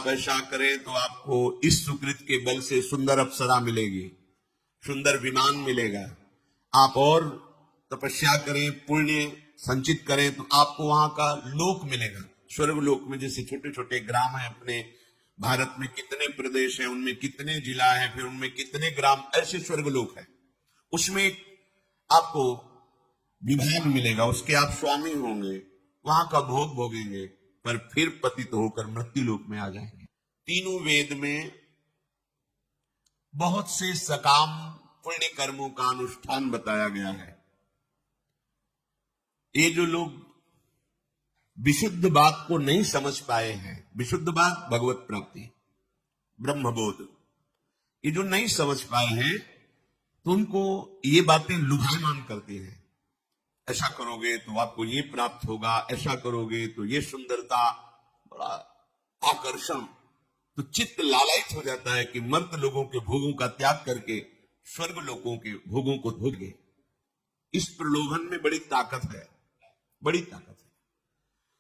आप ऐसा करें तो आपको इस सुकृत के बल से सुंदर अप्सरा मिलेगी, सुंदर विमान मिलेगा। आप और तपस्या करें, पुण्य संचित करें तो आपको वहां का लोक मिलेगा। स्वर्ग लोक में जैसे छोटे छोटे ग्राम है, अपने भारत में कितने प्रदेश हैं, उनमें कितने जिला हैं, फिर उनमें कितने ग्राम, ऐसे स्वर्ग लोक है। उसमें आपको विभाग मिलेगा, उसके आप स्वामी होंगे, वहां का भोग भोगेंगे, पर फिर पतित होकर मृत्यु लोक में आ जाएंगे। तीनों वेद में बहुत से सकाम पुण्य कर्मों का अनुष्ठान बताया गया है। ये जो लोग विशुद्ध बात को नहीं समझ पाए हैं, विशुद्ध बात भगवत प्राप्ति, ब्रह्मबोध, ये जो नहीं समझ पाए हैं तो उनको ये बातें लुभायमान करती हैं। ऐसा करोगे तो आपको ये प्राप्त होगा, ऐसा करोगे तो ये सुंदरता, बड़ा आकर्षण, तो चित्त लालयित हो जाता है कि मर्त लोगों के भोगों का त्याग करके स्वर्ग लोगों के भोगों को भोगे। इस प्रलोभन में बड़ी ताकत है, बड़ी ताकत है।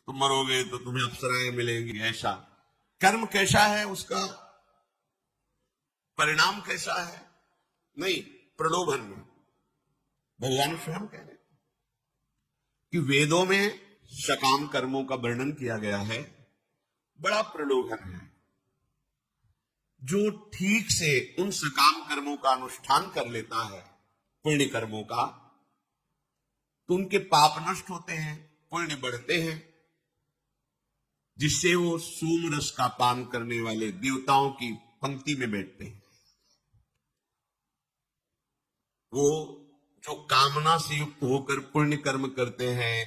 तुम मरोगे तो तुम्हें अप्सराएं मिलेंगी, ऐसा। कर्म कैसा है, उसका परिणाम कैसा है, नहीं, प्रलोभन में। भगवान स्वयं कह रहे हैं कि वेदों में सकाम कर्मों का वर्णन किया गया है, बड़ा प्रलोभन है। जो ठीक से उन सकाम कर्मों का अनुष्ठान कर लेता है, पुण्य कर्मों का, तो उनके पाप नष्ट होते हैं, पुण्य बढ़ते हैं, जिससे वो सोम रस का पान करने वाले देवताओं की पंक्ति में बैठते हैं। वो जो कामना से युक्त होकर पुण्य कर्म करते हैं,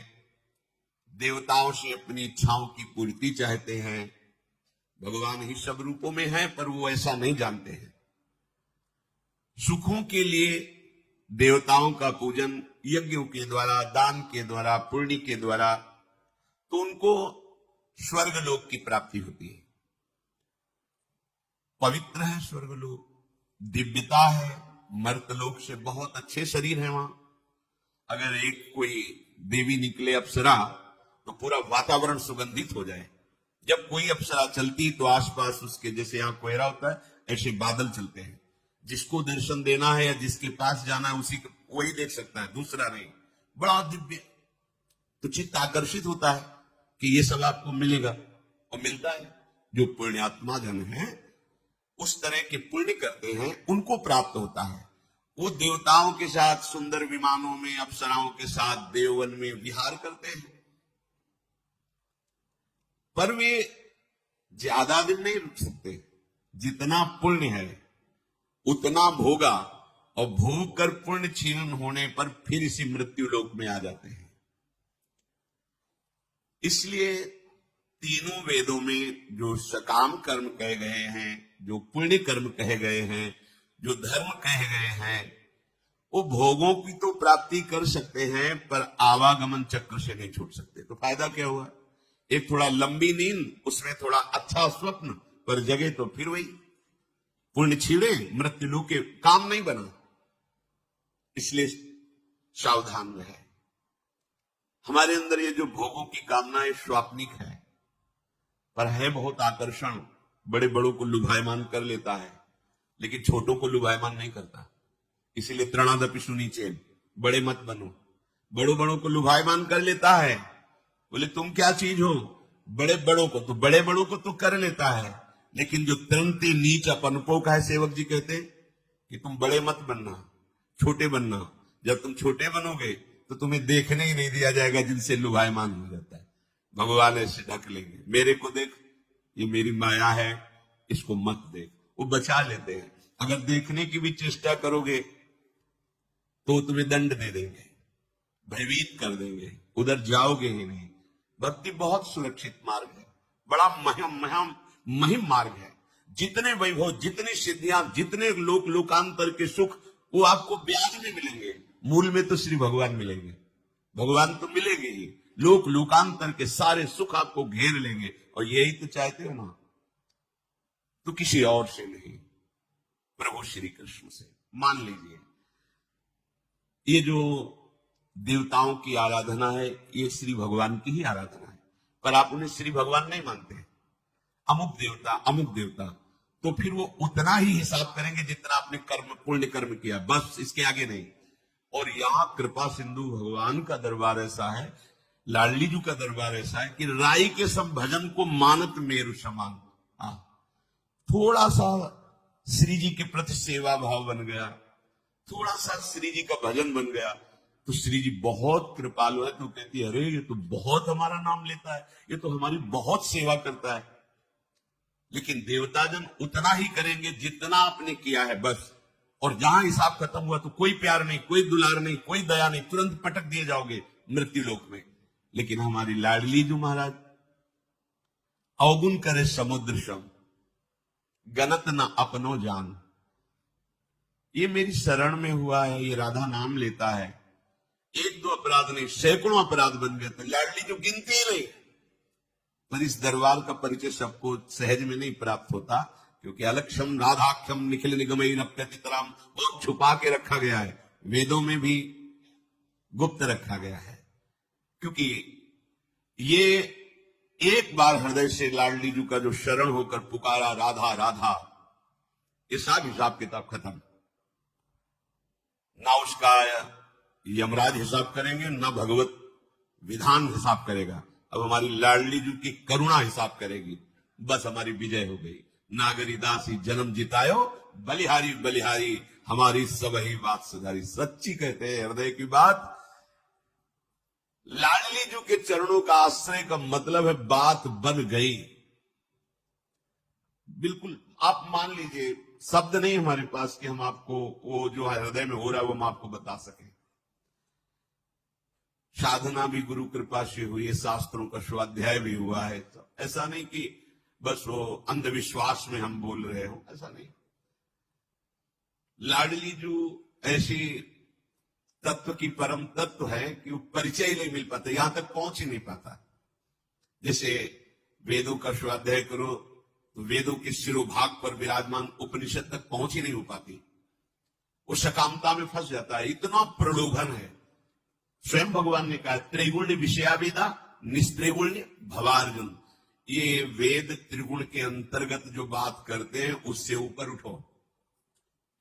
देवताओं से अपनी इच्छाओं की पूर्ति चाहते हैं, भगवान ही सब रूपों में है, पर वो ऐसा नहीं जानते हैं। सुखों के लिए देवताओं का पूजन यज्ञों के द्वारा, दान के द्वारा, पुण्य के द्वारा, तो उनको स्वर्ग लोक की प्राप्ति होती है। पवित्र है स्वर्ग लोक, दिव्यता है, मर्तलोक से बहुत अच्छे शरीर है वहां। अगर एक कोई देवी निकले अप्सरा तो पूरा वातावरण सुगंधित हो जाए। जब कोई अप्सरा चलती तो आसपास उसके, जैसे यहां कोहरा होता है, ऐसे बादल चलते हैं। जिसको दर्शन देना है या जिसके पास जाना है उसी को वही देख सकता है, दूसरा नहीं। बड़ा दिव्य, तो चित्त आकर्षित होता है कि ये सब आपको मिलेगा, और मिलता है। जो पुण्यात्मा जन है, उस तरह के पुण्य करते हैं, उनको प्राप्त होता है। वो देवताओं के साथ सुंदर विमानों में, अप्सराओं के साथ देववन में विहार करते हैं, पर वे ज्यादा दिन नहीं रुक सकते। जितना पुण्य है उतना भोगा, और भोग कर पुण्य क्षीण होने पर फिर इसी मृत्यु लोक में आ जाते हैं। इसलिए तीनों वेदों में जो सकाम कर्म कहे गए हैं, जो पुण्य कर्म कहे गए हैं, जो धर्म कहे गए हैं, वो भोगों की तो प्राप्ति कर सकते हैं, पर आवागमन चक्र से नहीं छूट सकते। तो फायदा क्या हुआ? एक थोड़ा लंबी नींद, उसमें थोड़ा अच्छा स्वप्न, पर जगह तो फिर वही पुण्य छीड़े, मृत्यु लोक के काम नहीं बना। इसलिए सावधान रहे। हमारे अंदर ये जो भोगों की कामना है, स्वाप्निक है, पर है बहुत आकर्षण, बड़े बड़ों को लुभायमान कर लेता है, लेकिन छोटों को लुभायमान नहीं करता। इसीलिए त्रणादपि सुनीचेन, बड़े मत बनो। बड़ों बड़ों को लुभायमान कर लेता है, बोले तुम क्या चीज हो, बड़े बड़ों को, तो बड़े बड़ों को तो कर लेता है, लेकिन जो तृणते नीच अपनपो का है, सेवक जी कहते कि तुम बड़े मत बनना, छोटे बनना। जब तुम छोटे बनोगे तो तुम्हें देखने ही नहीं दिया जाएगा, जिनसे लुभायमान हो जाता है। भगवान ऐसे ढक लेंगे, मेरे को देख, ये मेरी माया है, इसको मत देख, वो बचा लेते हैं। अगर देखने की भी चेष्टा करोगे तो तुम्हें दंड दे देंगे, भयभीत कर देंगे, उधर जाओगे ही नहीं। भक्ति बहुत सुरक्षित मार्ग है, बड़ा महिम मार्ग है। जितने वैभव, जितनी सिद्धियां, जितने लोक लोकांतर के सुख, वो आपको ब्याज में मिलेंगे, मूल में तो श्री भगवान मिलेंगे। भगवान तो मिलेंगे ही, लोक लोकांतर के सारे सुख आपको घेर लेंगे। और यही तो चाहते हो ना, तो किसी और से नहीं, प्रभु श्री कृष्ण से। मान लीजिए ये जो देवताओं की आराधना है, ये श्री भगवान की ही आराधना है, पर आप उन्हें श्री भगवान नहीं मानते। अमुक देवता, तो फिर वो उतना ही हिसाब करेंगे जितना आपने कर्म पुण्य कर्म किया, बस इसके आगे नहीं। और यहां कृपा सिंधु भगवान का दरबार ऐसा है, लाडली जी का दरबार ऐसा है कि राई के सम भजन को मानत मेरु समान। थोड़ा सा श्री जी के प्रति सेवा भाव बन गया, थोड़ा सा श्री जी का भजन बन गया, तो श्री जी बहुत कृपालु है, तो कहती है अरे ये तो बहुत हमारा नाम लेता है, ये तो हमारी बहुत सेवा करता है। लेकिन देवताजन उतना ही करेंगे जितना आपने किया है, बस। और जहां हिसाब खत्म हुआ तो कोई प्यार नहीं, कोई दुलार नहीं, कोई दया नहीं, तुरंत पटक दिए जाओगे मृत्यु लोक में। लेकिन हमारी लाडली जो महाराज, अवगुण करे समुद्र सम, गनत न अपनो जान। ये मेरी शरण में हुआ है, ये राधा नाम लेता है, एक दो अपराध नहीं सैकड़ों अपराध बन गए, तो लाडली जो गिनती ही नहीं। पर इस दरबार का परिचय सबको सहज में नहीं प्राप्त होता, क्योंकि अलक्षम राधाक्षम निखिल निगमई नप्यतितराम बहुत छुपा के रखा गया है, वेदों में भी गुप्त रखा गया है। क्योंकि ये एक बार हृदय से लाडली जी का जो शरण होकर पुकारा राधा राधा, ये सब हिसाब किताब खत्म। ना उसका यमराज हिसाब करेंगे, ना भगवत विधान हिसाब करेगा। अब हमारी लाडली जी की करुणा हिसाब करेगी, बस हमारी विजय हो गई। नागरी दासी जन्म जितायो, बलिहारी बलिहारी हमारी सब ही बात सुधारी। सच्ची कहते हैं हृदय की बात। लाडली जी के चरणों का आश्रय का मतलब है बात बन गई। बिल्कुल आप मान लीजिए, शब्द नहीं हमारे पास कि हम आपको वो जो हृदय में हो रहा है वो हम आपको बता सकें। साधना भी गुरु कृपा से हुई है, शास्त्रों का स्वाध्याय भी हुआ है। ऐसा नहीं कि बस वो अंधविश्वास में हम बोल रहे हो, ऐसा नहीं। लाडली जो ऐसी तत्व की परम तत्व है कि वो परिचय ही नहीं मिल पाता, यहां तक पहुंच ही नहीं पाता। जैसे वेदों का स्वाध्याय करो तो वेदों के शिरोभाग पर विराजमान उपनिषद तक पहुंच ही नहीं हो पाती, वो सकामता में फंस जाता है, इतना प्रलोभन है। स्वयं भगवान ने कहा त्रिगुण विषयावेदा निस्त्रिगुण्य भवार्जुन। ये वेद त्रिगुण के अंतर्गत जो बात करते हैं उससे ऊपर उठो।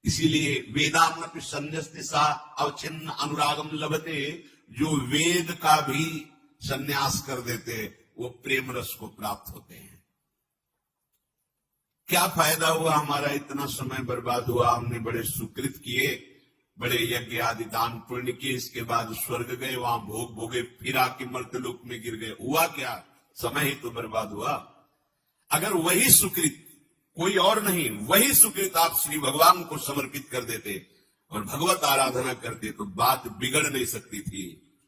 इसीलिए वेदामपि संन्यस्ति सा अवचिन्न अनुरागम लभते, जो वेद का भी संन्यास कर देते वो प्रेम रस को प्राप्त होते हैं। क्या फायदा हुआ हमारा, इतना समय बर्बाद हुआ, हमने बड़े सुकृत किए, बड़े यज्ञ आदि दान पुण्य किए, इसके बाद स्वर्ग गए, वहां भोग भोगे, फिर आके मर्त्यलोक में गिर गए, हुआ क्या? समय ही तो बर्बाद हुआ। अगर वही सुकृत कोई और नहीं, वही सुकृत आप श्री भगवान को समर्पित कर देते और भगवत आराधना करते तो बात बिगड़ नहीं सकती थी,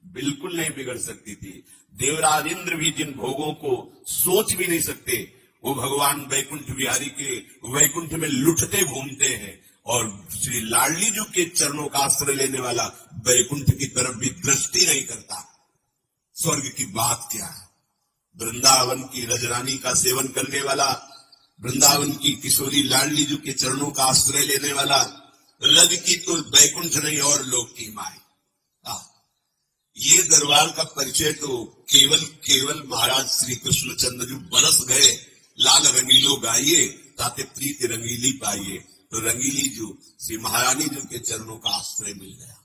बिल्कुल नहीं बिगड़ सकती थी। देवराज इंद्र भी जिन भोगों को सोच भी नहीं सकते, वो भगवान वैकुंठ बिहारी के वैकुंठ में लुटते घूमते हैं, और श्री लाडली जी के चरणों का आश्रय लेने वाला वैकुंठ की तरफ भी दृष्टि नहीं करता। स्वर्ग की बात क्या है? वृंदावन की रजरानी का सेवन करने वाला, वृंदावन की किशोरी लाडली जी के चरणों का आश्रय लेने वाला, रज की तो वैकुंठ नहीं और लोक की माए। ये दरबार का परिचय तो केवल महाराज श्री कृष्णचंद्र जी बरस गए, लाल रंगीलो गाइए ताते प्रीति रंगीली पाइए, तो रंगीली जो श्री महारानी जी के चरणों का आश्रय मिल गया।